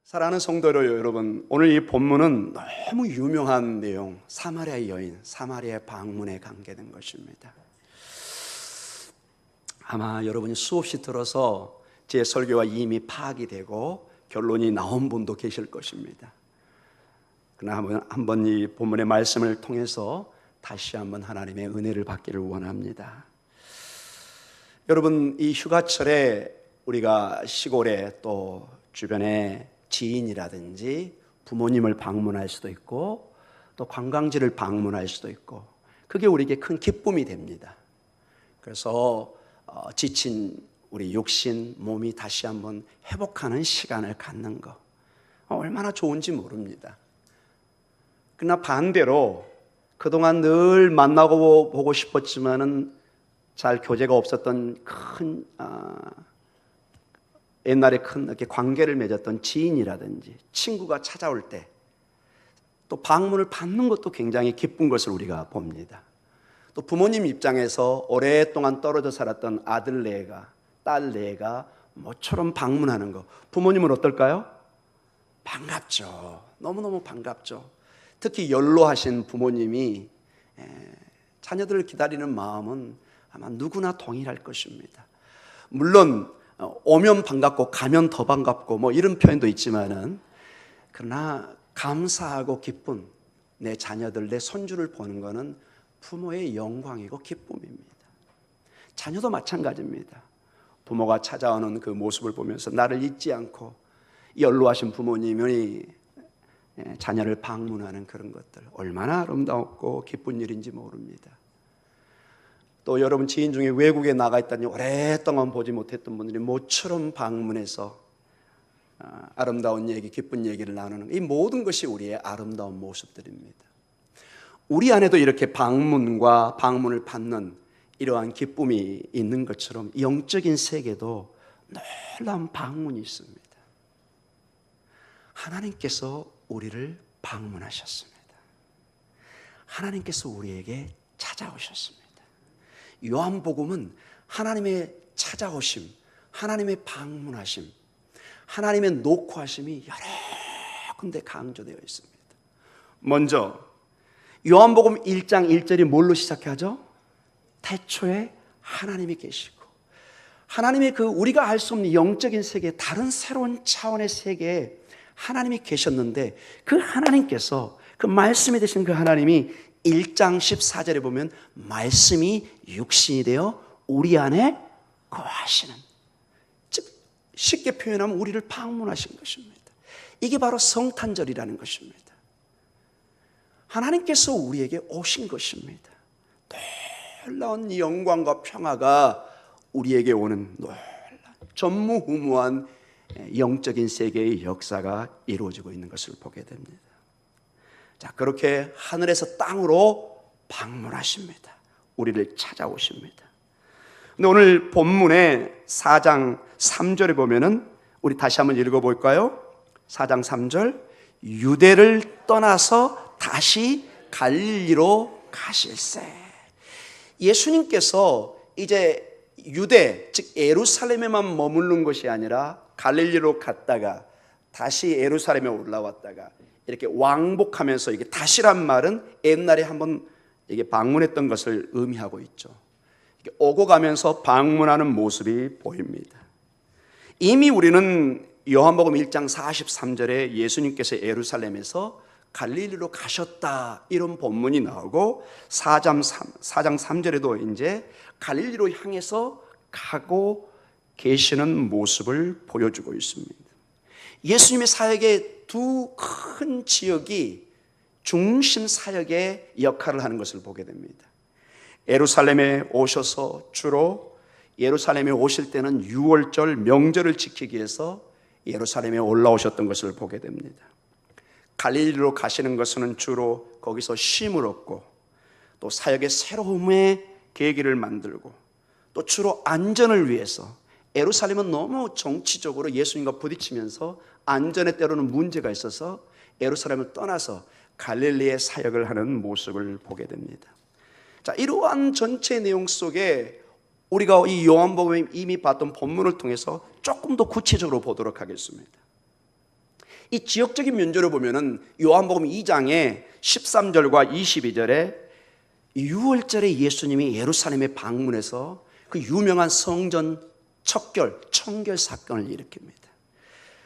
사랑하는 성도 여러분, 오늘 이 본문은 너무 유명한 내용, 사마리아 여인, 사마리아 방문에 관계된 것입니다. 아마 여러분이 수없이 들어서 제 설교가 이미 파악이 되고 결론이 나온 분도 계실 것입니다. 그러나 한번 이 본문의 말씀을 통해서 다시 한번 하나님의 은혜를 받기를 원합니다. 여러분, 이 휴가철에 우리가 시골에 또 주변에 지인이라든지 부모님을 방문할 수도 있고 또 관광지를 방문할 수도 있고, 그게 우리에게 큰 기쁨이 됩니다. 그래서 지친 우리 육신, 몸이 다시 한번 회복하는 시간을 갖는 거 얼마나 좋은지 모릅니다. 그러나 반대로 그동안 늘 만나고 보고 싶었지만은 잘 교제가 없었던 큰 옛날에 큰 이렇게 관계를 맺었던 지인이라든지 친구가 찾아올 때 또 방문을 받는 것도 굉장히 기쁜 것을 우리가 봅니다. 또 부모님 입장에서 오랫동안 떨어져 살았던 아들네가 딸네가 모처럼 방문하는 거, 부모님은 어떨까요? 반갑죠. 너무너무 반갑죠. 특히 연로하신 부모님이 자녀들을 기다리는 마음은 아마 누구나 동일할 것입니다. 물론 오면 반갑고 가면 더 반갑고 뭐 이런 표현도 있지만은, 그러나 감사하고 기쁜 내 자녀들, 내 손주를 보는 것은 부모의 영광이고 기쁨입니다. 자녀도 마찬가지입니다. 부모가 찾아오는 그 모습을 보면서 나를 잊지 않고 연로하신 부모님이 자녀를 방문하는 그런 것들, 얼마나 아름답고 기쁜 일인지 모릅니다. 또 여러분 지인 중에 외국에 나가 있다니 오랫동안 보지 못했던 분들이 모처럼 방문해서 아름다운 얘기, 기쁜 얘기를 나누는, 이 모든 것이 우리의 아름다운 모습들입니다. 우리 안에도 이렇게 방문과 방문을 받는 이러한 기쁨이 있는 것처럼 영적인 세계도 놀라운 방문이 있습니다. 하나님께서 우리를 방문하셨습니다. 하나님께서 우리에게 찾아오셨습니다. 요한복음은 하나님의 찾아오심, 하나님의 방문하심, 하나님의 녹화하심이 여러 군데 강조되어 있습니다. 먼저 요한복음 1장 1절이 뭘로 시작하죠? 태초에 하나님이 계시고, 하나님의 그 우리가 알 수 없는 영적인 세계, 다른 새로운 차원의 세계에 하나님이 계셨는데, 그 하나님께서, 그 말씀이 되신 그 하나님이 1장 14절에 보면 말씀이 육신이 되어 우리 안에 거하시는, 즉 쉽게 표현하면 우리를 방문하신 것입니다. 이게 바로 성탄절이라는 것입니다. 하나님께서 우리에게 오신 것입니다. 놀라운 영광과 평화가 우리에게 오는 놀라운 전무후무한 영적인 세계의 역사가 이루어지고 있는 것을 보게 됩니다. 자, 그렇게 하늘에서 땅으로 방문하십니다. 우리를 찾아오십니다. 근데 오늘 본문의 4장 3절에 보면은, 우리 다시 한번 읽어볼까요? 4장 3절, 유대를 떠나서 다시 갈릴리로 가실세. 예수님께서 이제 유대, 즉 예루살렘에만 머무는 것이 아니라 갈릴리로 갔다가 다시 예루살렘에 올라왔다가 이렇게 왕복하면서, 이게 다시란 말은 옛날에 한번 이게 방문했던 것을 의미하고 있죠. 이렇게 오고 가면서 방문하는 모습이 보입니다. 이미 우리는 요한복음 1장 43절에 예수님께서 예루살렘에서 갈릴리로 가셨다, 이런 본문이 나오고, 4장 3절에도 이제 갈릴리로 향해서 가고 계시는 모습을 보여주고 있습니다. 예수님의 사역의 두 큰 지역이 중심 사역의 역할을 하는 것을 보게 됩니다. 예루살렘에 오셔서, 주로 예루살렘에 오실 때는 유월절 명절을 지키기 위해서 예루살렘에 올라오셨던 것을 보게 됩니다. 갈릴리로 가시는 것은 주로 거기서 쉼을 얻고 또 사역의 새로움의 계기를 만들고, 또 주로 안전을 위해서, 예루살렘은 너무 정치적으로 예수님과 부딪히면서 안전에 때로는 문제가 있어서 예루살렘을 떠나서 갈릴리의 사역을 하는 모습을 보게 됩니다. 자, 이러한 전체 내용 속에 우리가 이 요한복음에 이미 봤던 본문을 통해서 조금 더 구체적으로 보도록 하겠습니다. 이 지역적인 면조를 보면은 요한복음 2장에 13절과 22절에 6월절에 예수님이 예루살렘에 방문해서 그 유명한 성전 청결 사건을 일으킵니다.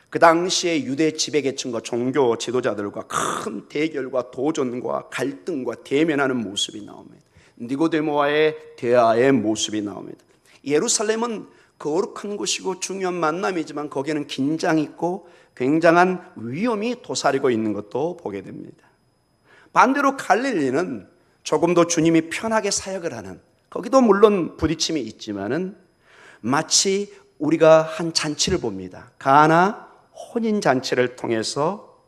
그 당시에 유대 지배계층과 종교 지도자들과 큰 대결과 도전과 갈등과 대면하는 모습이 나옵니다. 니고데모와의 대화의 모습이 나옵니다. 예루살렘은 거룩한 곳이고 중요한 만남이지만 거기에는 긴장이 있고 굉장한 위험이 도사리고 있는 것도 보게 됩니다. 반대로 갈릴리는 조금 더 주님이 편하게 사역을 하는, 거기도 물론 부딪힘이 있지만은 마치 우리가 한 잔치를 봅니다. 가나 혼인 잔치를 통해서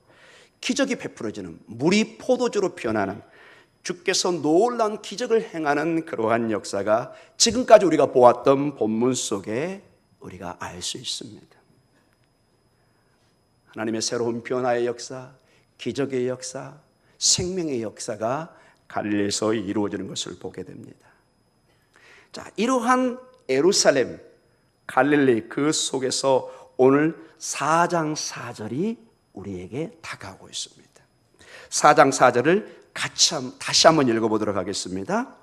기적이 베풀어지는, 물이 포도주로 변하는, 주께서 놀라운 기적을 행하는 그러한 역사가 지금까지 우리가 보았던 본문 속에 우리가 알 수 있습니다. 하나님의 새로운 변화의 역사, 기적의 역사, 생명의 역사가 갈릴리에서 이루어지는 것을 보게 됩니다. 자, 이러한 예루살렘, 갈릴리 그 속에서 오늘 4장 4절이 우리에게 다가오고 있습니다. 4장 4절을 다시 한번 읽어보도록 하겠습니다.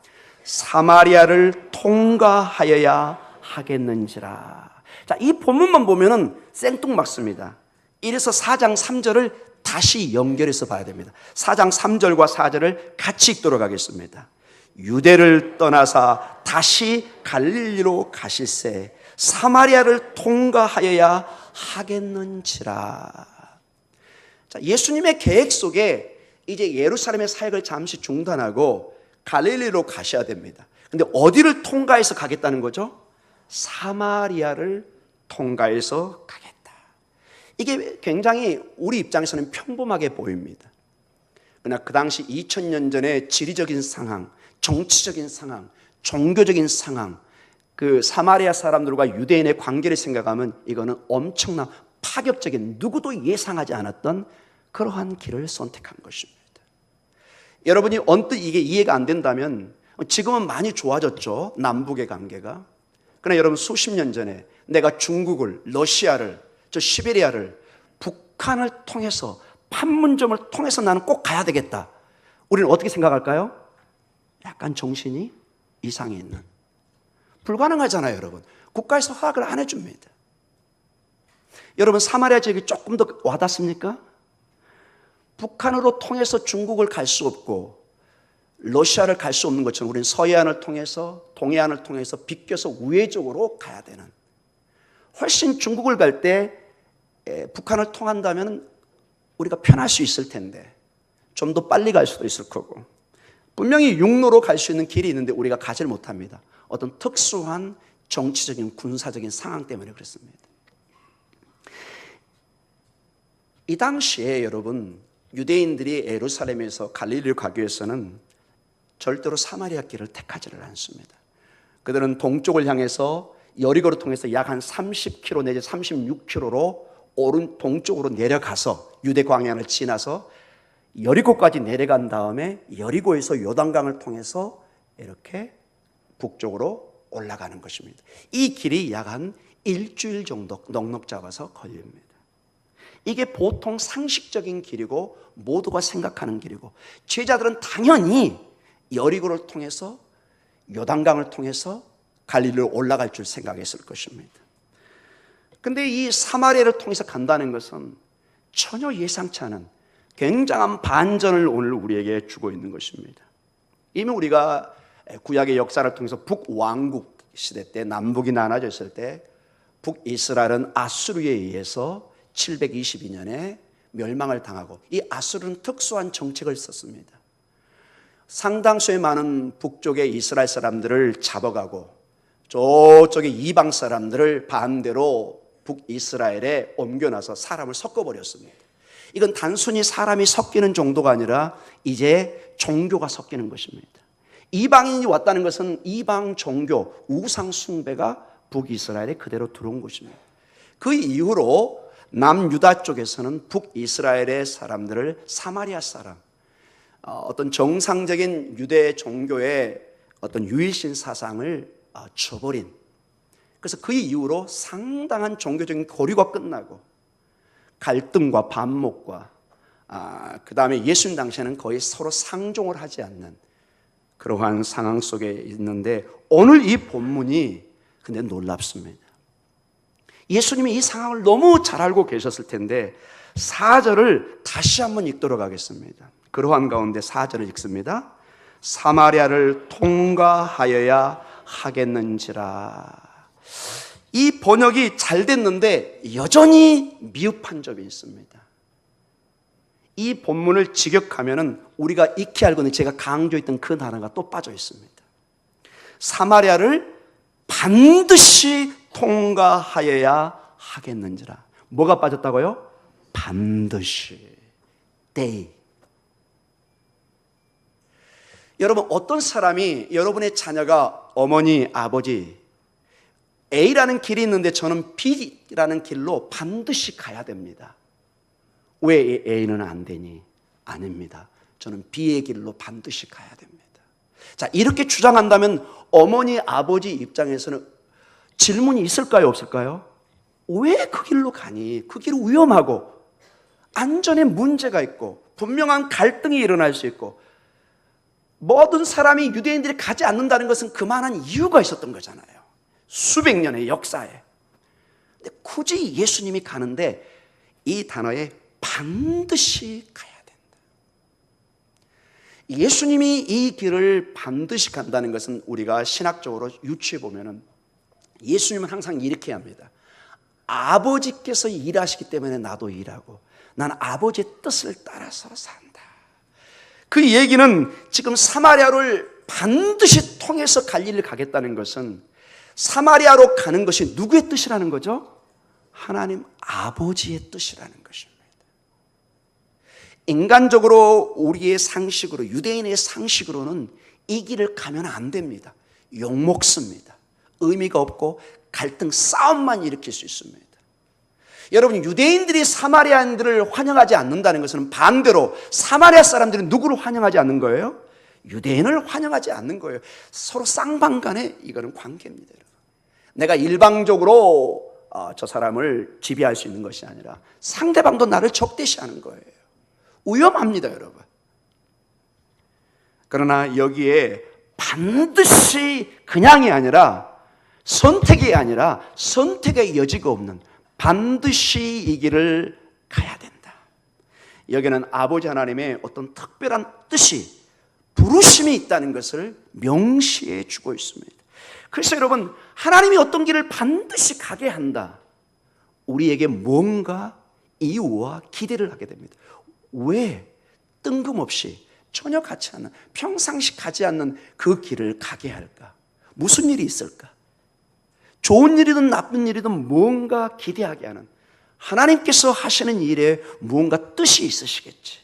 사마리아를 통과하여야 하겠는지라. 자, 이 본문만 보면은 생뚱맞습니다. 이래서 4장 3절을 다시 연결해서 봐야 됩니다. 4장 3절과 4절을 같이 읽도록 하겠습니다. 유대를 떠나사 다시 갈릴리로 가실새 사마리아를 통과하여야 하겠는지라. 자, 예수님의 계획 속에 이제 예루살렘의 사역을 잠시 중단하고 갈릴리로 가셔야 됩니다. 근데 어디를 통과해서 가겠다는 거죠? 사마리아를 통과해서 가겠다. 이게 굉장히 우리 입장에서는 평범하게 보입니다. 그러나 그 당시 2000년 전의 지리적인 상황, 정치적인 상황, 종교적인 상황, 그 사마리아 사람들과 유대인의 관계를 생각하면 이거는 엄청난 파격적인, 누구도 예상하지 않았던 그러한 길을 선택한 것입니다. 여러분이 언뜻 이게 이해가 안 된다면 지금은 많이 좋아졌죠, 남북의 관계가. 그러나 여러분, 수십 년 전에 내가 중국을, 러시아를, 저 시베리아를, 북한을 통해서, 판문점을 통해서 나는 꼭 가야 되겠다, 우리는 어떻게 생각할까요? 약간 정신이 이상이 있는, 불가능하잖아요. 여러분, 국가에서 허락을 안 해줍니다. 여러분, 사마리아 지역이 조금 더 와닿습니까? 북한으로 통해서 중국을 갈 수 없고 러시아를 갈 수 없는 것처럼 우리는 서해안을 통해서, 동해안을 통해서 비껴서 우회적으로 가야 되는, 훨씬 중국을 갈 때 북한을 통한다면 우리가 편할 수 있을 텐데 좀 더 빨리 갈 수도 있을 거고, 분명히 육로로 갈 수 있는 길이 있는데 우리가 가지를 못합니다. 어떤 특수한 정치적인, 군사적인 상황 때문에 그렇습니다. 이 당시에 여러분, 유대인들이 예루살렘에서 갈릴리로 가기 위해서는 절대로 사마리아 길을 택하지를 않습니다. 그들은 동쪽을 향해서 여리고를 통해서 약 한 30km 내지 36km로 오른 동쪽으로 내려가서 유대 광야를 지나서 여리고까지 내려간 다음에 여리고에서 요단강을 통해서 이렇게 북쪽으로 올라가는 것입니다. 이 길이 약 한 일주일 정도 넉넉 잡아서 걸립니다. 이게 보통 상식적인 길이고 모두가 생각하는 길이고, 제자들은 당연히 여리고를 통해서 요단강을 통해서 갈릴리로 올라갈 줄 생각했을 것입니다. 근데 이 사마리아를 통해서 간다는 것은 전혀 예상치 않은 굉장한 반전을 오늘 우리에게 주고 있는 것입니다. 이미 우리가 구약의 역사를 통해서 북왕국 시대 때, 남북이 나눠졌을 때 북이스라엘은 아수르에 의해서 722년에 멸망을 당하고, 이 아수르는 특수한 정책을 썼습니다. 상당수의 많은 북쪽의 이스라엘 사람들을 잡아가고 저쪽의 이방 사람들을 반대로 북이스라엘에 옮겨놔서 사람을 섞어버렸습니다. 이건 단순히 사람이 섞이는 정도가 아니라 이제 종교가 섞이는 것입니다. 이방인이 왔다는 것은 이방 종교, 우상 숭배가 북이스라엘에 그대로 들어온 것입니다. 그 이후로 남유다 쪽에서는 북이스라엘의 사람들을 사마리아 사람, 어떤 정상적인 유대 종교의 어떤 유일신 사상을 저버린, 그래서 그 이후로 상당한 종교적인 거리가 끝나고 갈등과 반목과 그 다음에 예수님 당시에는 거의 서로 상종을 하지 않는 그러한 상황 속에 있는데, 오늘 이 본문이 근데 놀랍습니다. 예수님이 이 상황을 너무 잘 알고 계셨을 텐데 4절을 다시 한번 읽도록 하겠습니다. 그러한 가운데 4절을 읽습니다. 사마리아를 통과하여야 하겠는지라. 이 번역이 잘 됐는데 여전히 미흡한 점이 있습니다. 이 본문을 직역하면은 우리가 익히 알고 있는, 제가 강조했던 그 단어가 또 빠져 있습니다. 사마리아를 반드시 통과하여야 하겠는지라. 뭐가 빠졌다고요? 반드시. they. 여러분, 어떤 사람이 여러분의 자녀가 어머니, 아버지, A라는 길이 있는데 저는 B라는 길로 반드시 가야 됩니다. 왜 A는 안 되니? 아닙니다. 저는 B의 길로 반드시 가야 됩니다. 자, 이렇게 주장한다면 어머니, 아버지 입장에서는 질문이 있을까요, 없을까요? 왜 그 길로 가니? 그 길은 위험하고 안전에 문제가 있고 분명한 갈등이 일어날 수 있고, 모든 사람이 유대인들이 가지 않는다는 것은 그만한 이유가 있었던 거잖아요. 수백 년의 역사에. 근데 굳이 예수님이 가는데 이 단어에 반드시 가야 된다. 예수님이 이 길을 반드시 간다는 것은 우리가 신학적으로 유추해 보면은 예수님은 항상 이렇게 합니다. 아버지께서 일하시기 때문에 나도 일하고, 난 아버지의 뜻을 따라서 산다. 그 얘기는 지금 사마리아를 반드시 통해서 갈릴리를 가겠다는 것은 사마리아로 가는 것이 누구의 뜻이라는 거죠? 하나님 아버지의 뜻이라는 것입니다. 인간적으로 우리의 상식으로, 유대인의 상식으로는 이 길을 가면 안 됩니다. 욕먹습니다. 의미가 없고 갈등, 싸움만 일으킬 수 있습니다. 여러분, 유대인들이 사마리아인들을 환영하지 않는다는 것은 반대로 사마리아 사람들이 누구를 환영하지 않는 거예요? 유대인을 환영하지 않는 거예요. 서로 쌍방간에 이거는 관계입니다. 여러분. 내가 일방적으로 저 사람을 지배할 수 있는 것이 아니라 상대방도 나를 적대시하는 거예요. 위험합니다, 여러분. 그러나 여기에 반드시 그냥이 아니라, 선택이 아니라 선택의 여지가 없는, 반드시 이 길을 가야 된다. 여기는 아버지 하나님의 어떤 특별한 뜻이, 부르심이 있다는 것을 명시해 주고 있습니다. 그래서 여러분, 하나님이 어떤 길을 반드시 가게 한다. 우리에게 뭔가 이유와 기대를 하게 됩니다. 왜 뜬금없이 전혀 같지 않는, 평상시 가지 않는 그 길을 가게 할까? 무슨 일이 있을까? 좋은 일이든 나쁜 일이든 뭔가 기대하게 하는, 하나님께서 하시는 일에 무언가 뜻이 있으시겠지.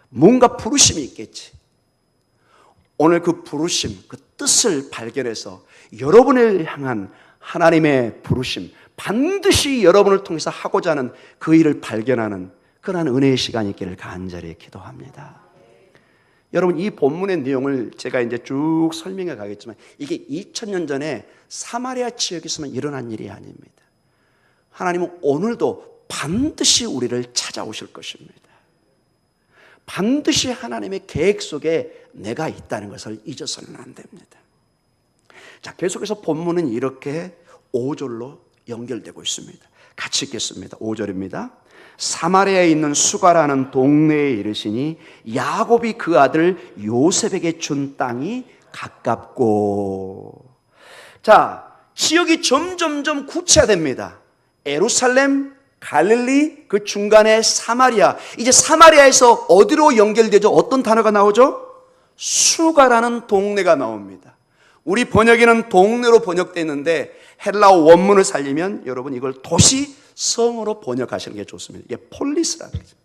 뭔가 부르심이 있겠지. 오늘 그 부르심, 그 뜻을 발견해서 여러분을 향한 하나님의 부르심, 반드시 여러분을 통해서 하고자 하는 그 일을 발견하는 그러한 은혜의 시간이 있기를 간절히 기도합니다. 여러분, 이 본문의 내용을 제가 이제 쭉 설명해 가겠지만 이게 2000년 전에 사마리아 지역에서만 일어난 일이 아닙니다. 하나님은 오늘도 반드시 우리를 찾아오실 것입니다. 반드시 하나님의 계획 속에 내가 있다는 것을 잊어서는 안 됩니다. 자, 계속해서 본문은 이렇게 5절로 연결되고 있습니다. 같이 읽겠습니다. 5절입니다. 사마리아에 있는 수가라는 동네에 이르시니 야곱이 그 아들 요셉에게 준 땅이 가깝고. 자, 지역이 점점점 구체화됩니다. 예루살렘, 갈릴리, 그 중간에 사마리아. 이제 사마리아에서 어디로 연결되죠? 어떤 단어가 나오죠? 수가라는 동네가 나옵니다. 우리 번역에는 동네로 번역되는데 헬라어 원문을 살리면 여러분 이걸 도시, 성으로 번역하시는 게 좋습니다. 이게 폴리스라는 거죠.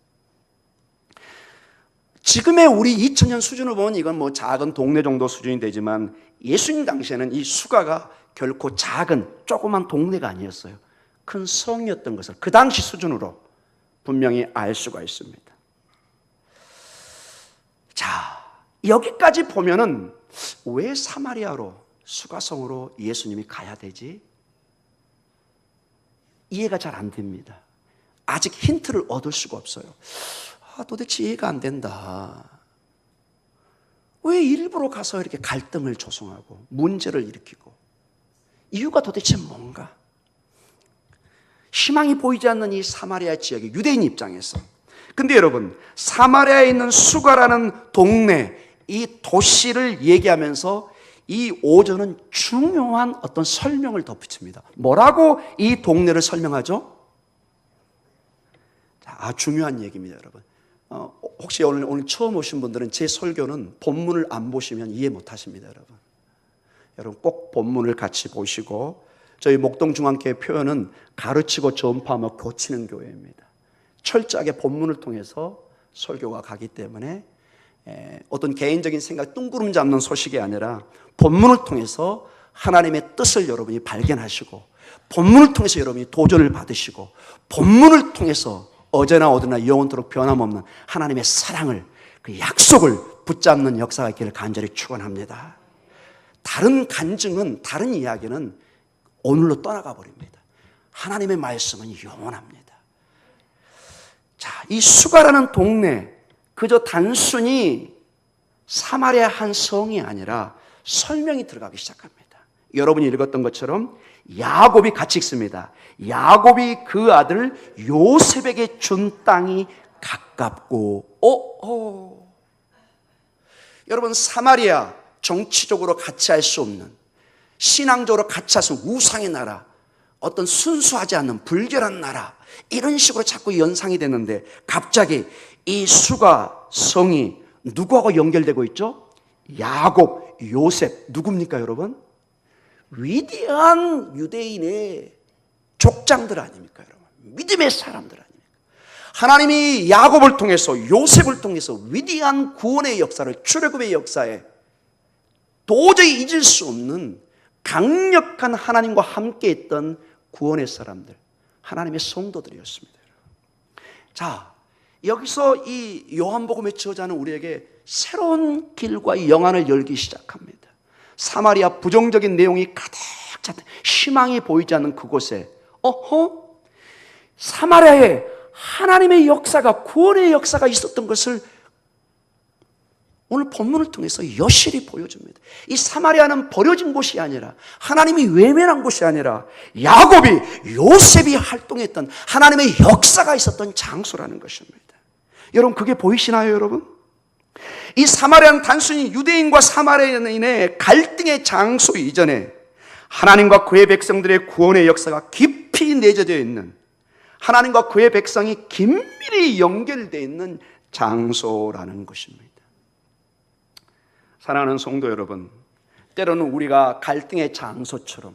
지금의 우리 2000년 수준을 보면 이건 뭐 작은 동네 정도 수준이 되지만 예수님 당시에는 이 수가가 결코 작은 조그만 동네가 아니었어요. 큰 성이었던 것을 그 당시 수준으로 분명히 알 수가 있습니다. 자, 여기까지 보면은 왜 사마리아로, 수가성으로 예수님이 가야 되지? 이해가 잘 안 됩니다. 아직 힌트를 얻을 수가 없어요. 도대체 이해가 안 된다. 왜 일부러 가서 이렇게 갈등을 조성하고 문제를 일으키고, 이유가 도대체 뭔가? 희망이 보이지 않는 이 사마리아 지역의 유대인 입장에서, 근데 여러분, 사마리아에 있는 수가라는 동네, 이 도시를 얘기하면서 이 5절은 중요한 어떤 설명을 덧붙입니다. 뭐라고 이 동네를 설명하죠? 중요한 얘기입니다, 여러분. 혹시 오늘 처음 오신 분들은 제 설교는 본문을 안 보시면 이해 못 하십니다, 여러분. 여러분 꼭 본문을 같이 보시고, 저희 목동중앙교회 표현은 가르치고 전파하며 고치는 교회입니다. 철저하게 본문을 통해서 설교가 가기 때문에 어떤 개인적인 생각, 뚱구름 잡는 소식이 아니라 본문을 통해서 하나님의 뜻을 여러분이 발견하시고, 본문을 통해서 여러분이 도전을 받으시고, 본문을 통해서 어제나 어디나 영원토록 변함없는 하나님의 사랑을, 그 약속을 붙잡는 역사가 있기를 간절히 축원합니다. 다른 간증은, 다른 이야기는 오늘로 떠나가 버립니다. 하나님의 말씀은 영원합니다. 자, 이 수가라는 동네, 그저 단순히 사마리아 한 성이 아니라 설명이 들어가기 시작합니다. 여러분이 읽었던 것처럼 야곱이 같이 있습니다. 야곱이 그 아들 요셉에게 준 땅이 가깝고, 여러분, 사마리아 정치적으로 같이 할 수 없는, 신앙적으로 같이 할 수 없는 우상의 나라, 어떤 순수하지 않는 불결한 나라, 이런 식으로 자꾸 연상이 되는데, 갑자기 이 수가 성이 누구하고 연결되고 있죠? 야곱, 요셉, 누굽니까 여러분? 위대한 유대인의 족장들 아닙니까 여러분? 믿음의 사람들 아닙니까? 하나님이 야곱을 통해서, 요셉을 통해서 위대한 구원의 역사를, 출애굽의 역사에 도저히 잊을 수 없는 강력한 하나님과 함께 했던 구원의 사람들, 하나님의 성도들이었습니다. 자, 여기서 이 요한복음의 저자는 우리에게 새로운 길과 영안을 열기 시작합니다. 사마리아 부정적인 내용이 가득 찼던, 희망이 보이지 않는 그곳에 사마리아에 하나님의 역사가, 구원의 역사가 있었던 것을 오늘 본문을 통해서 여실히 보여줍니다. 이 사마리아는 버려진 곳이 아니라, 하나님이 외면한 곳이 아니라, 야곱이, 요셉이 활동했던 하나님의 역사가 있었던 장소라는 것입니다. 여러분, 그게 보이시나요, 여러분? 이 사마리아는 단순히 유대인과 사마리아인의 갈등의 장소 이전에 하나님과 그의 백성들의 구원의 역사가 깊이 내재되어 있는, 하나님과 그의 백성이 긴밀히 연결되어 있는 장소라는 것입니다. 사랑하는 성도 여러분, 때로는 우리가 갈등의 장소처럼,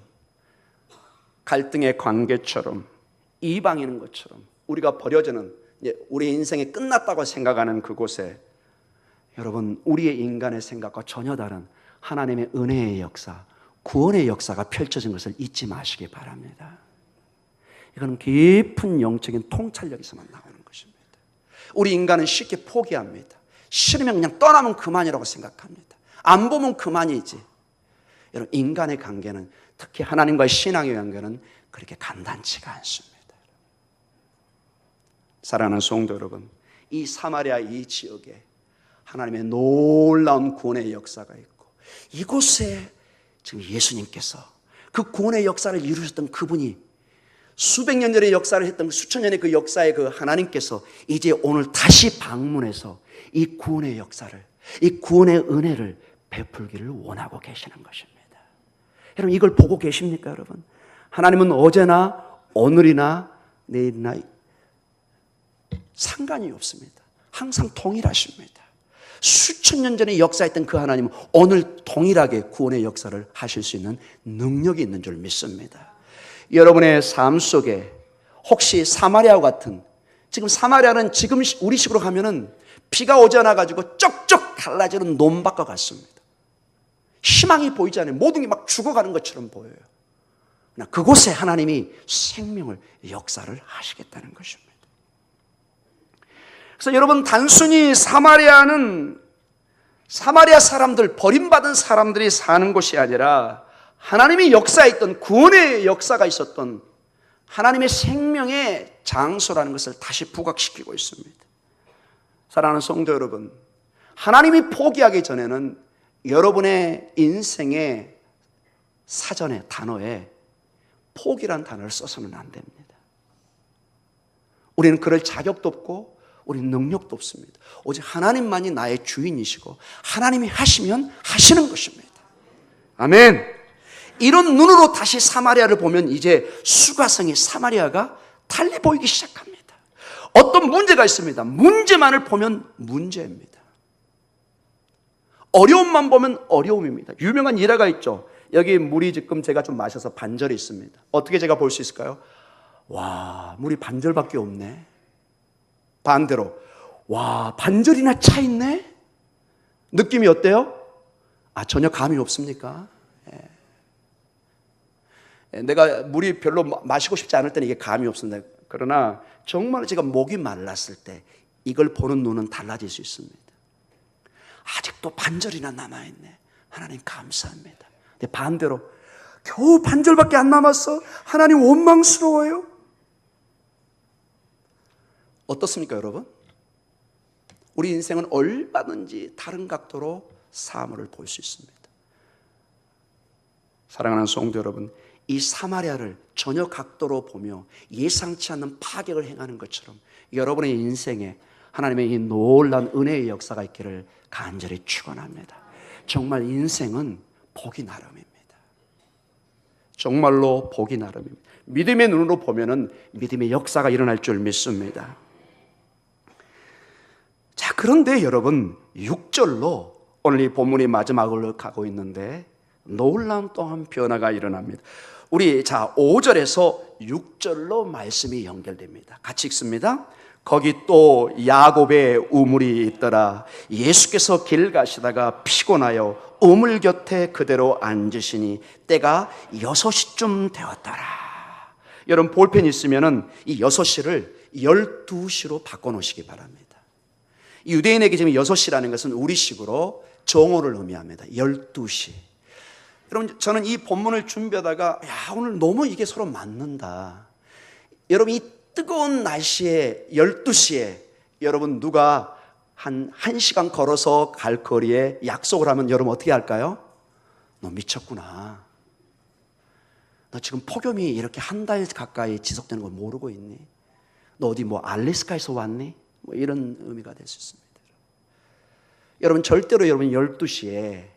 갈등의 관계처럼, 이방인인 것처럼 우리가 버려지는, 우리 인생이 끝났다고 생각하는 그곳에 여러분, 우리의 인간의 생각과 전혀 다른 하나님의 은혜의 역사, 구원의 역사가 펼쳐진 것을 잊지 마시기 바랍니다. 이거는 깊은 영적인 통찰력에서만 나오는 것입니다. 우리 인간은 쉽게 포기합니다. 싫으면 그냥 떠나면 그만이라고 생각합니다. 안 보면 그만이지. 여러분, 인간의 관계는, 특히 하나님과의 신앙의 관계는 그렇게 간단치가 않습니다. 사랑하는 성도 여러분, 이 사마리아 이 지역에 하나님의 놀라운 구원의 역사가 있고, 이곳에 지금 예수님께서 그 구원의 역사를 이루셨던 그분이, 수백 년 전의 역사를 했던, 수천 년의 그 역사의 그 하나님께서 이제 오늘 다시 방문해서 이 구원의 역사를, 이 구원의 은혜를 베풀기를 원하고 계시는 것입니다. 여러분, 이걸 보고 계십니까, 여러분? 하나님은 어제나 오늘이나 내일이나 상관이 없습니다. 항상 동일하십니다. 수천 년 전에 역사했던 그 하나님은 오늘 동일하게 구원의 역사를 하실 수 있는 능력이 있는 줄 믿습니다. 여러분의 삶 속에 혹시 사마리아와 같은, 지금 사마리아는 지금 우리식으로 가면은 비가 오지 않아 가지고 쩍쩍 갈라지는 논밭과 같습니다. 희망이 보이지 않아요. 모든 게 막 죽어가는 것처럼 보여요. 그러나 그곳에 하나님이 생명을, 역사를 하시겠다는 것입니다. 그래서 여러분, 단순히 사마리아는 사마리아 사람들, 버림받은 사람들이 사는 곳이 아니라 하나님의 역사에 있던, 구원의 역사가 있었던 하나님의 생명의 장소라는 것을 다시 부각시키고 있습니다. 사랑하는 성도 여러분, 하나님이 포기하기 전에는 여러분의 인생의 사전에 단어에 포기란 단어를 써서는 안 됩니다. 우리는 그럴 자격도 없고 우리는 능력도 없습니다. 오직 하나님만이 나의 주인이시고 하나님이 하시면 하시는 것입니다. 아멘. 이런 눈으로 다시 사마리아를 보면 이제 수가성이 사마리아가 달리 보이기 시작합니다. 어떤 문제가 있습니다. 문제만을 보면 문제입니다. 어려움만 보면 어려움입니다. 유명한 일화가 있죠. 여기 물이 지금 제가 좀 마셔서 반절이 있습니다. 어떻게 제가 볼 수 있을까요? 와, 물이 반절밖에 없네. 반대로, 와, 반절이나 차 있네? 느낌이 어때요? 전혀 감이 없습니까? 내가 물이 별로 마시고 싶지 않을 때는 이게 감이 없습니다. 그러나 정말 제가 목이 말랐을 때 이걸 보는 눈은 달라질 수 있습니다. 아직도 반절이나 남아있네. 하나님 감사합니다. 근데 반대로 겨우 반절밖에 안 남았어. 하나님 원망스러워요. 어떻습니까, 여러분? 우리 인생은 얼마든지 다른 각도로 사물을 볼 수 있습니다. 사랑하는 성도 여러분, 이 사마리아를 전혀 각도로 보며 예상치 않는 파격을 행하는 것처럼 여러분의 인생에 하나님의 이 놀라운 은혜의 역사가 있기를 간절히 축원합니다. 정말 인생은 보기 나름입니다. 정말로 보기 나름입니다. 믿음의 눈으로 보면은 믿음의 역사가 일어날 줄 믿습니다. 자, 그런데 여러분 6절로 오늘 이 본문이 마지막으로 가고 있는데 놀라운 또 한 변화가 일어납니다. 우리 5절에서 6절로 말씀이 연결됩니다. 같이 읽습니다. 거기 또 야곱의 우물이 있더라. 예수께서 길 가시다가 피곤하여 우물 곁에 그대로 앉으시니 때가 6시쯤 되었더라. 여러분 볼펜 있으면은 이 6시를 12시로 바꿔놓으시기 바랍니다. 유대인에게 지금 6시라는 것은 우리식으로 정오를 의미합니다. 12시. 여러분 저는 이 본문을 준비하다가 오늘 너무 이게 서로 맞는다. 여러분 이 뜨거운 날씨에 12시에 여러분 누가 한 1시간 걸어서 갈 거리에 약속을 하면 여러분 어떻게 할까요? 너 미쳤구나. 너 지금 폭염이 이렇게 한 달 가까이 지속되는 걸 모르고 있니? 너 어디 알래스카에서 왔니? 이런 의미가 될 수 있습니다. 여러분 절대로 여러분 12시에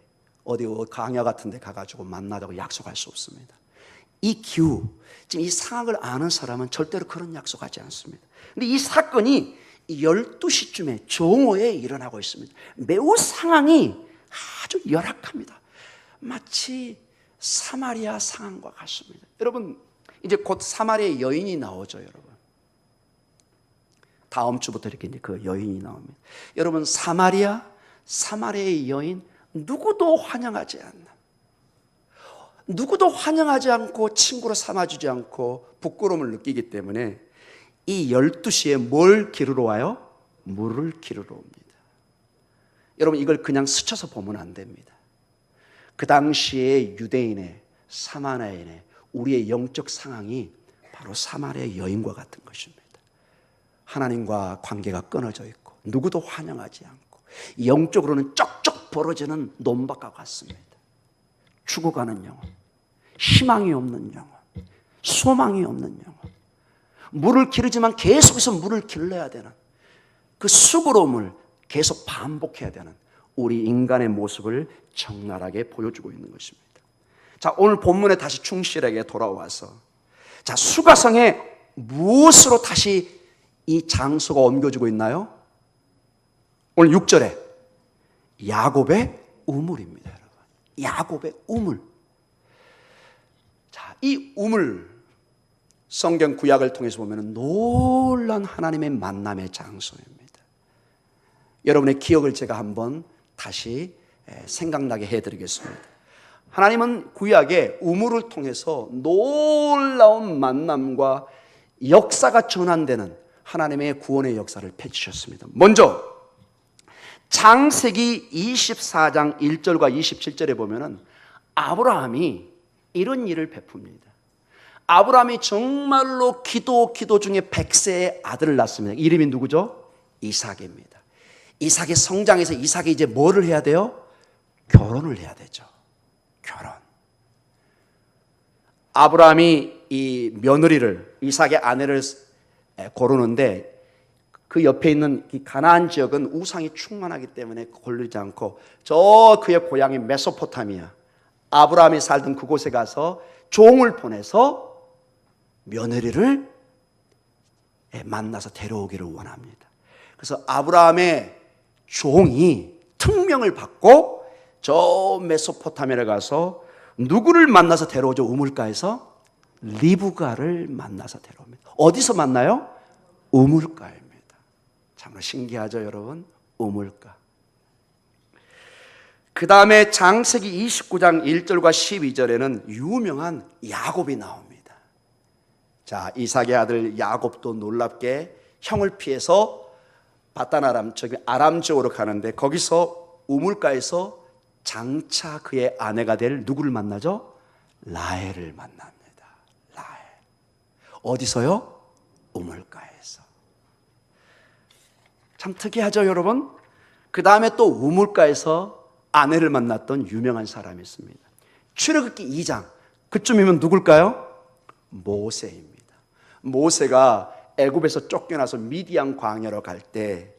어디 강야 같은 데 가가지고 만나자고 약속할 수 없습니다. 이 기후, 지금 이 상황을 아는 사람은 절대로 그런 약속하지 않습니다. 근데 이 사건이 12시쯤에 정오에 일어나고 있습니다. 매우 상황이 아주 열악합니다. 마치 사마리아 상황과 같습니다. 여러분 이제 곧 사마리아 여인이 나오죠. 여러분 다음 주부터 이렇게 이제 그 여인이 나옵니다. 여러분 사마리아의 여인 누구도 환영하지 않는, 누구도 환영하지 않고 친구로 삼아주지 않고 부끄러움을 느끼기 때문에 이 12시에 뭘 기르러 와요? 물을 기르러 옵니다. 여러분 이걸 그냥 스쳐서 보면 안 됩니다. 그 당시에 유대인의 사마리아인의 우리의 영적 상황이 바로 사마리아 여인과 같은 것입니다. 하나님과 관계가 끊어져 있고 누구도 환영하지 않고 영적으로는 쩍쩍 벌어지는 논밭과 같습니다. 죽어가는 영혼, 희망이 없는 영혼, 소망이 없는 영혼, 물을 기르지만 계속해서 물을 길러야 되는 그 수고로움을 계속 반복해야 되는 우리 인간의 모습을 적나라하게 보여주고 있는 것입니다. 자, 오늘 본문에 다시 충실하게 돌아와서 수가성에 무엇으로 다시 이 장소가 옮겨지고 있나요? 오늘 6절에 야곱의 우물입니다, 여러분. 야곱의 우물. 자, 이 우물 성경 구약을 통해서 보면 놀라운 하나님의 만남의 장소입니다. 여러분의 기억을 제가 한번 다시 생각나게 해드리겠습니다. 하나님은 구약의 우물을 통해서 놀라운 만남과 역사가 전환되는 하나님의 구원의 역사를 펼치셨습니다. 먼저 창세기 24장 1절과 27절에 보면은 아브라함이 이런 일을 베풉니다. 아브라함이 정말로 기도 중에 100세의 아들을 낳습니다. 이름이 누구죠? 이삭입니다. 이삭이 성장해서 이삭이 이제 뭐를 해야 돼요? 결혼을 해야 되죠. 결혼. 아브라함이 이 며느리를, 이삭의 아내를 고르는데 그 옆에 있는 이 가나안 지역은 우상이 충만하기 때문에 고르지 않고 저 그의 고향인 메소포타미아, 아브라함이 살던 그곳에 가서 종을 보내서 며느리를 만나서 데려오기를 원합니다. 그래서 아브라함의 종이 특명을 받고 저 메소포타미아를 가서 누구를 만나서 데려오죠? 우물가에서 리브가를 만나서 데려옵니다. 어디서 만나요? 우물가입니다. 참으로 신기하죠, 여러분? 우물가. 그 다음에 창세기 29장 1절과 12절에는 유명한 야곱이 나옵니다. 자, 이삭의 아들 야곱도 놀랍게 형을 피해서 바단 아람 지역으로 가는데 거기서 우물가에서 장차 그의 아내가 될 누구를 만나죠? 라헬을 만납니다. 라헬. 어디서요? 우물가에서. 참 특이하죠, 여러분? 그 다음에 또 우물가에서 아내를 만났던 유명한 사람이 있습니다. 출애굽기 2장, 그쯤이면 누굴까요? 모세입니다. 모세가 애굽에서 쫓겨나서 미디안 광야로 갈 때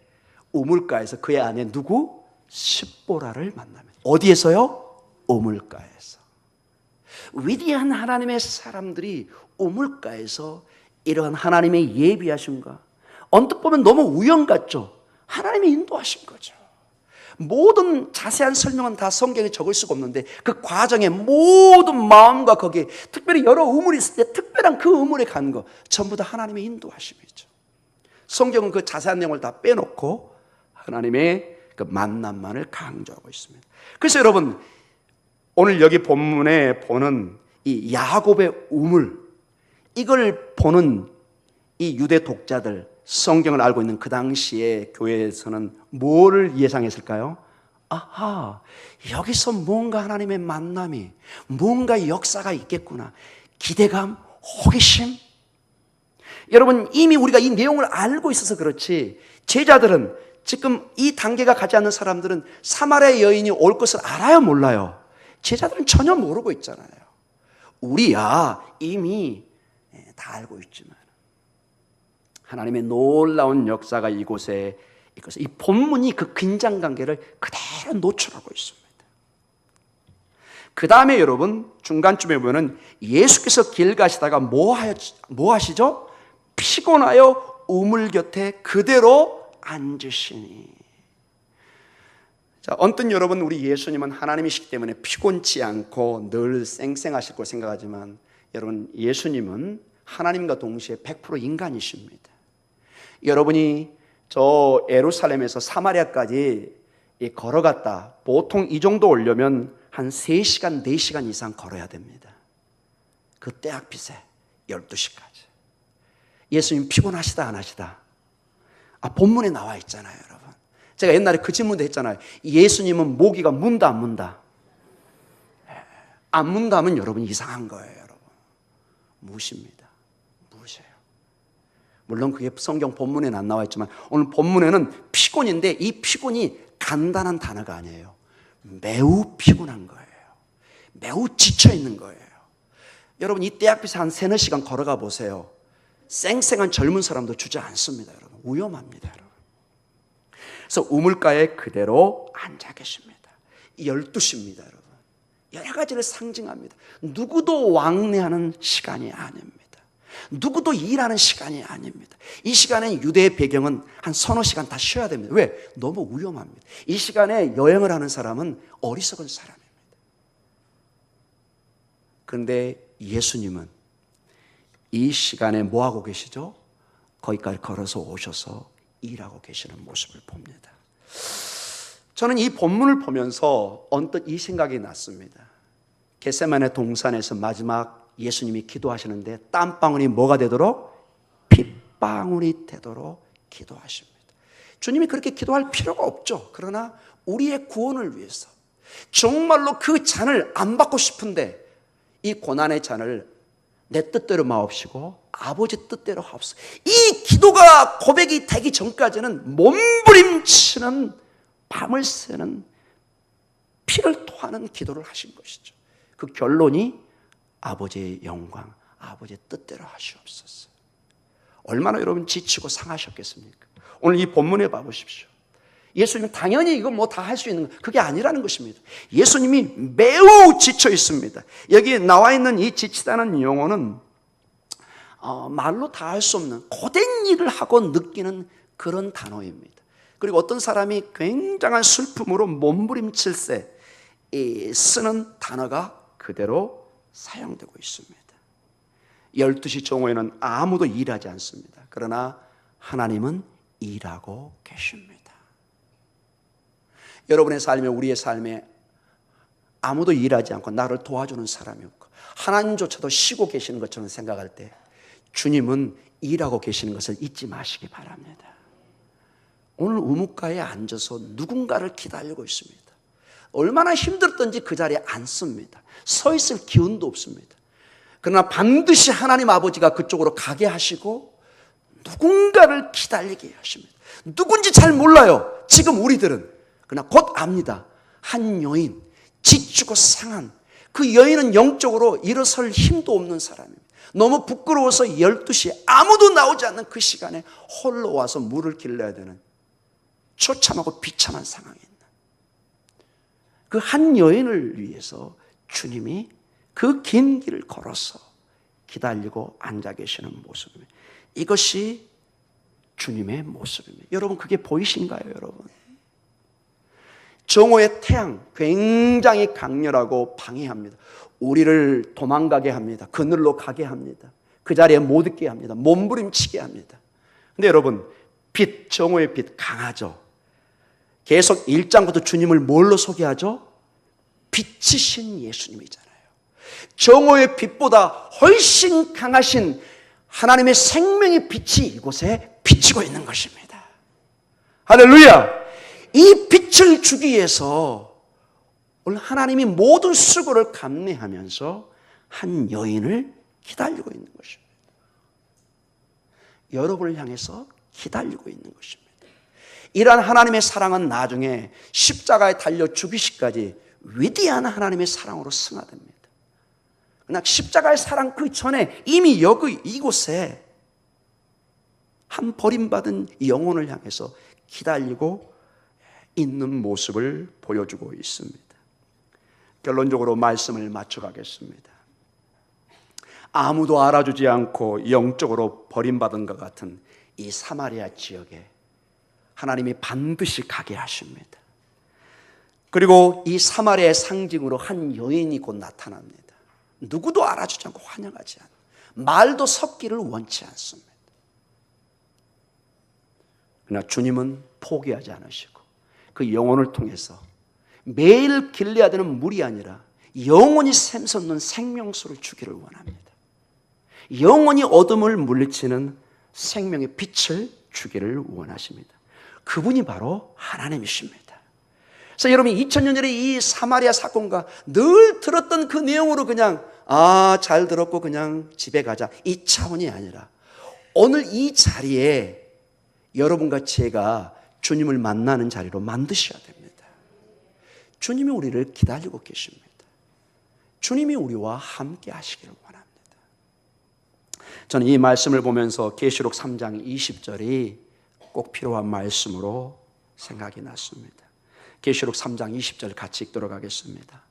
우물가에서 그의 아내 누구? 십보라를 만납니다. 어디에서요? 우물가에서. 위대한 하나님의 사람들이 우물가에서 이러한 하나님의 예비하심과 언뜻 보면 너무 우연 같죠? 하나님이 인도하신 거죠. 모든 자세한 설명은 다 성경에 적을 수가 없는데 그 과정에 모든 마음과 거기에 특별히 여러 우물이 있을 때 특별한 그 우물에 간 거 전부 다 하나님의 인도하심이죠. 성경은 그 자세한 내용을 다 빼놓고 하나님의 그 만남만을 강조하고 있습니다. 그래서 여러분 오늘 여기 본문에 보는 이 야곱의 우물, 이걸 보는 이 유대 독자들, 성경을 알고 있는 그 당시에 교회에서는 뭐를 예상했을까요? 아하, 여기서 뭔가 하나님의 만남이, 뭔가 역사가 있겠구나. 기대감, 호기심. 여러분 이미 우리가 이 내용을 알고 있어서 그렇지 제자들은 지금 이 단계가 가지 않는 사람들은 사마리아 여인이 올 것을 알아요, 몰라요? 제자들은 전혀 모르고 있잖아요. 우리야 이미 다 알고 있지만 하나님의 놀라운 역사가 이곳에 있어서 이 본문이 그 긴장관계를 그대로 노출하고 있습니다. 그 다음에 여러분 중간쯤에 보면 예수께서 길 가시다가 뭐 하시죠? 피곤하여 우물 곁에 그대로 앉으시니. 자, 언뜻 여러분 우리 예수님은 하나님이시기 때문에 피곤치 않고 늘 쌩쌩하실 걸 생각하지만 여러분 예수님은 하나님과 동시에 100% 인간이십니다. 여러분이 저 예루살렘에서 사마리아까지 걸어갔다 보통 이 정도 오려면 한 3시간 4시간 이상 걸어야 됩니다. 그 때학빛에 12시까지. 예수님 피곤하시다 안 하시다? 본문에 나와 있잖아요, 여러분. 제가 옛날에 그 질문도 했잖아요. 예수님은 모기가 문다 안 문다? 안 문다면 여러분 이상한 거예요, 여러분. 무십니다. 무셔요. 물론 그게 성경 본문에는 안 나와 있지만 오늘 본문에는 피곤인데 이 피곤이 간단한 단어가 아니에요. 매우 피곤한 거예요. 매우 지쳐 있는 거예요. 여러분 이 때앞에서 한 3-4시간 걸어가 보세요. 쌩쌩한 젊은 사람도 주저앉습니다, 여러분. 위험합니다, 여러분. 그래서 우물가에 그대로 앉아 계십니다. 12시입니다, 여러분. 여러 가지를 상징합니다. 누구도 왕래하는 시간이 아닙니다. 누구도 일하는 시간이 아닙니다. 이 시간에 유대의 배경은 한 3-4시간 다 쉬어야 됩니다. 왜? 너무 위험합니다. 이 시간에 여행을 하는 사람은 어리석은 사람입니다. 그런데 예수님은 이 시간에 뭐 하고 계시죠? 거기까지 걸어서 오셔서 일하고 계시는 모습을 봅니다. 저는 이 본문을 보면서 언뜻 이 생각이 났습니다. 겟세마네 동산에서 마지막 예수님이 기도하시는데 땀방울이 뭐가 되도록? 핏방울이 되도록 기도하십니다. 주님이 그렇게 기도할 필요가 없죠. 그러나 우리의 구원을 위해서 정말로 그 잔을 안 받고 싶은데 이 고난의 잔을 내 뜻대로 마옵시고 아버지 뜻대로 하옵소서. 이 기도가 고백이 되기 전까지는 몸부림치는, 밤을 새는, 피를 토하는 기도를 하신 것이죠. 그 결론이 아버지의 영광, 아버지의 뜻대로 하시옵소서. 얼마나 여러분 지치고 상하셨겠습니까? 오늘 이 본문에 봐보십시오. 예수님은 당연히 이거 뭐 다 할 수 있는, 그게 아니라는 것입니다. 예수님이 매우 지쳐 있습니다. 여기 나와 있는 이 지치다는 용어는 말로 다 할 수 없는 고된 일을 하고 느끼는 그런 단어입니다. 그리고 어떤 사람이 굉장한 슬픔으로 몸부림칠 때 쓰는 단어가 그대로 사용되고 있습니다. 12시 정오에는 아무도 일하지 않습니다. 그러나 하나님은 일하고 계십니다. 여러분의 삶에, 우리의 삶에 아무도 일하지 않고 나를 도와주는 사람이 없고 하나님조차도 쉬고 계시는 것처럼 생각할 때 주님은 일하고 계시는 것을 잊지 마시기 바랍니다. 오늘 우뭇가에 앉아서 누군가를 기다리고 있습니다. 얼마나 힘들었던지 그 자리에 앉습니다. 서 있을 기운도 없습니다. 그러나 반드시 하나님 아버지가 그쪽으로 가게 하시고 누군가를 기다리게 하십니다. 누군지 잘 몰라요, 지금 우리들은. 그러나 곧 압니다. 한 여인, 지치고 상한 그 여인은 영적으로 일어설 힘도 없는 사람입니다. 너무 부끄러워서 12시에 아무도 나오지 않는 그 시간에 홀로 와서 물을 길러야 되는 처참하고 비참한 상황에 있는 그 한 여인을 위해서 주님이 그 긴 길을 걸어서 기다리고 앉아 계시는 모습입니다. 이것이 주님의 모습입니다. 여러분, 그게 보이신가요, 여러분? 정오의 태양 굉장히 강렬하고 방해합니다. 우리를 도망가게 합니다. 그늘로 가게 합니다. 그 자리에 못 있게 합니다. 몸부림치게 합니다. 근데 여러분, 빛, 정오의 빛 강하죠. 계속 1장부터 주님을 뭘로 소개하죠? 빛이신 예수님이잖아요. 정오의 빛보다 훨씬 강하신 하나님의 생명의 빛이 이곳에 비치고 있는 것입니다. 할렐루야! 이 빛을 주기 위해서 오늘 하나님이 모든 수고를 감내하면서 한 여인을 기다리고 있는 것입니다. 여러분을 향해서 기다리고 있는 것입니다. 이러한 하나님의 사랑은 나중에 십자가에 달려 죽이시기까지 위대한 하나님의 사랑으로 승화됩니다. 그러나 십자가의 사랑 그 전에 이미 여기 이곳에 한 버림받은 영혼을 향해서 기다리고 있는 모습을 보여주고 있습니다. 결론적으로 말씀을 맞춰가겠습니다. 아무도 알아주지 않고 영적으로 버림받은 것 같은 이 사마리아 지역에 하나님이 반드시 가게 하십니다. 그리고 이 사마리아의 상징으로 한 여인이 곧 나타납니다. 누구도 알아주지 않고 환영하지 않고 말도 섞기를 원치 않습니다. 그러나 주님은 포기하지 않으시고 그 영혼을 통해서 매일 길러야 되는 물이 아니라 영원히 샘솟는 생명수를 주기를 원합니다. 영원히 어둠을 물리치는 생명의 빛을 주기를 원하십니다. 그분이 바로 하나님이십니다. 그래서 여러분, 2000년 전에 이 사마리아 사건과 늘 들었던 그 내용으로 그냥 잘 들었고 그냥 집에 가자, 이 차원이 아니라 오늘 이 자리에 여러분과 제가 주님을 만나는 자리로 만드셔야 됩니다. 주님이 우리를 기다리고 계십니다. 주님이 우리와 함께 하시기를 원합니다. 저는 이 말씀을 보면서 계시록 3장 20절이 꼭 필요한 말씀으로 생각이 났습니다. 계시록 3장 20절 같이 읽도록 하겠습니다.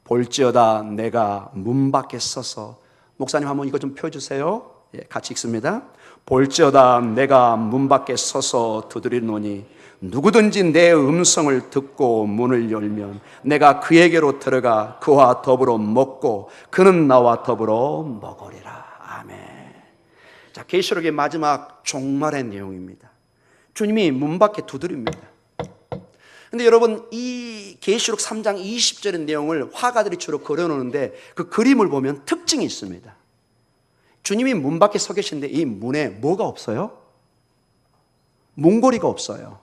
볼지어다 내가 문 밖에 서서, 목사님 한번 이거 좀 펴주세요. 같이 읽습니다. 볼지어다 내가 문 밖에 서서 두드리노니 누구든지 내 음성을 듣고 문을 열면 내가 그에게로 들어가 그와 더불어 먹고 그는 나와 더불어 먹으리라. 아멘. 자, 계시록의 마지막 종말의 내용입니다. 주님이 문 밖에 두드립니다. 근데 여러분, 이 계시록 3장 20절의 내용을 화가들이 주로 그려놓는데 그 그림을 보면 특징이 있습니다. 주님이 문 밖에 서 계신데 이 문에 뭐가 없어요? 문고리가 없어요.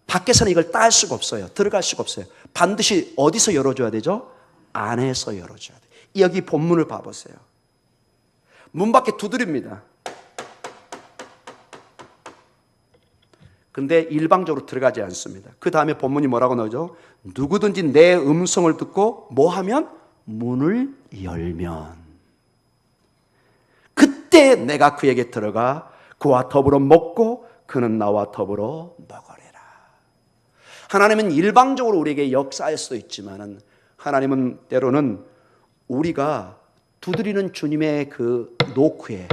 밖에서는 이걸 딸 수가 없어요. 들어갈 수가 없어요. 반드시 어디서 열어줘야 되죠? 안에서 열어줘야 돼요. 여기 본문을 봐보세요. 문 밖에 두드립니다. 근데 일방적으로 들어가지 않습니다. 그 다음에 본문이 뭐라고 나오죠? 누구든지 내 음성을 듣고 뭐 하면? 문을 열면 그때 내가 그에게 들어가 그와 더불어 먹고 그는 나와 더불어 먹으리라. 하나님은 일방적으로 우리에게 역사할 수도 있지만 하나님은 때로는 우리가 두드리는 주님의 그 노크에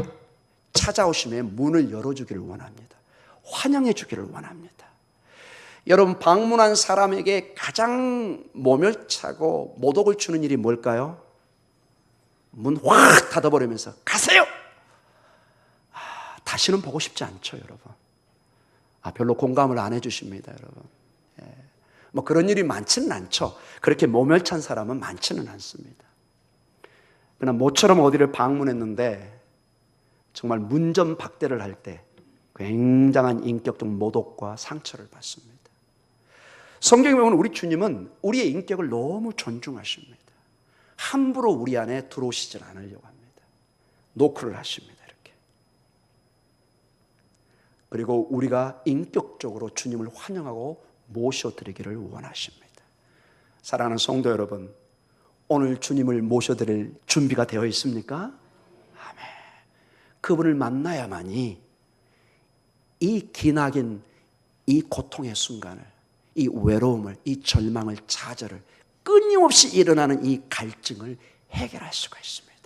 찾아오심에 문을 열어주기를 원합니다. 환영해 주기를 원합니다. 여러분, 방문한 사람에게 가장 모멸차고 모독을 주는 일이 뭘까요? 문 확 닫아버리면서 가세요! 다시는 보고 싶지 않죠, 여러분. 별로 공감을 안 해주십니다, 여러분. 뭐 그런 일이 많지는 않죠. 그렇게 모멸찬 사람은 많지는 않습니다. 그러나 모처럼 어디를 방문했는데 정말 문전박대를 할 때 굉장한 인격적 모독과 상처를 받습니다. 성경에 보면 우리 주님은 우리의 인격을 너무 존중하십니다. 함부로 우리 안에 들어오시질 않으려고 합니다. 노크를 하십니다. 이렇게. 그리고 우리가 인격적으로 주님을 환영하고 모셔드리기를 원하십니다. 사랑하는 성도 여러분, 오늘 주님을 모셔드릴 준비가 되어 있습니까? 아멘. 그분을 만나야만이 이 기나긴 이 고통의 순간을, 이 외로움을, 이 절망을, 좌절을, 끊임없이 일어나는 이 갈증을 해결할 수가 있습니다.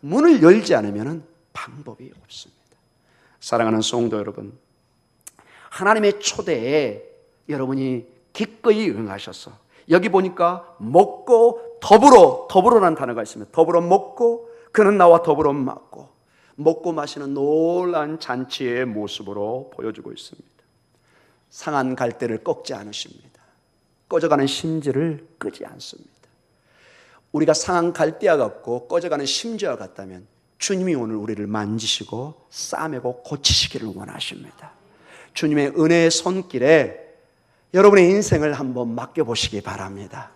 문을 열지 않으면 방법이 없습니다. 사랑하는 성도 여러분, 하나님의 초대에 여러분이 기꺼이 응하셔서 여기 보니까 먹고 더불어라는 단어가 있습니다. 더불어 먹고 그는 나와 더불어 먹고 마시는 놀라운 잔치의 모습으로 보여주고 있습니다. 상한 갈대를 꺾지 않으십니다. 꺼져가는 심지를 끄지 않습니다. 우리가 상한 갈대와 같고 꺼져가는 심지와 같다면 주님이 오늘 우리를 만지시고 싸매고 고치시기를 원하십니다. 주님의 은혜의 손길에 여러분의 인생을 한번 맡겨보시기 바랍니다.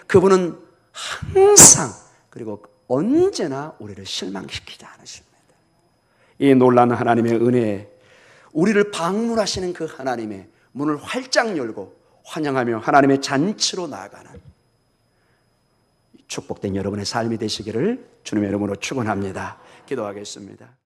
그분은 항상 그리고 언제나 우리를 실망시키지 않으십니다. 이 놀라운 하나님의 은혜에 우리를 방문하시는 그 하나님의 문을 활짝 열고 환영하며 하나님의 잔치로 나아가는 축복된 여러분의 삶이 되시기를 주님의 이름으로 축원합니다. 기도하겠습니다.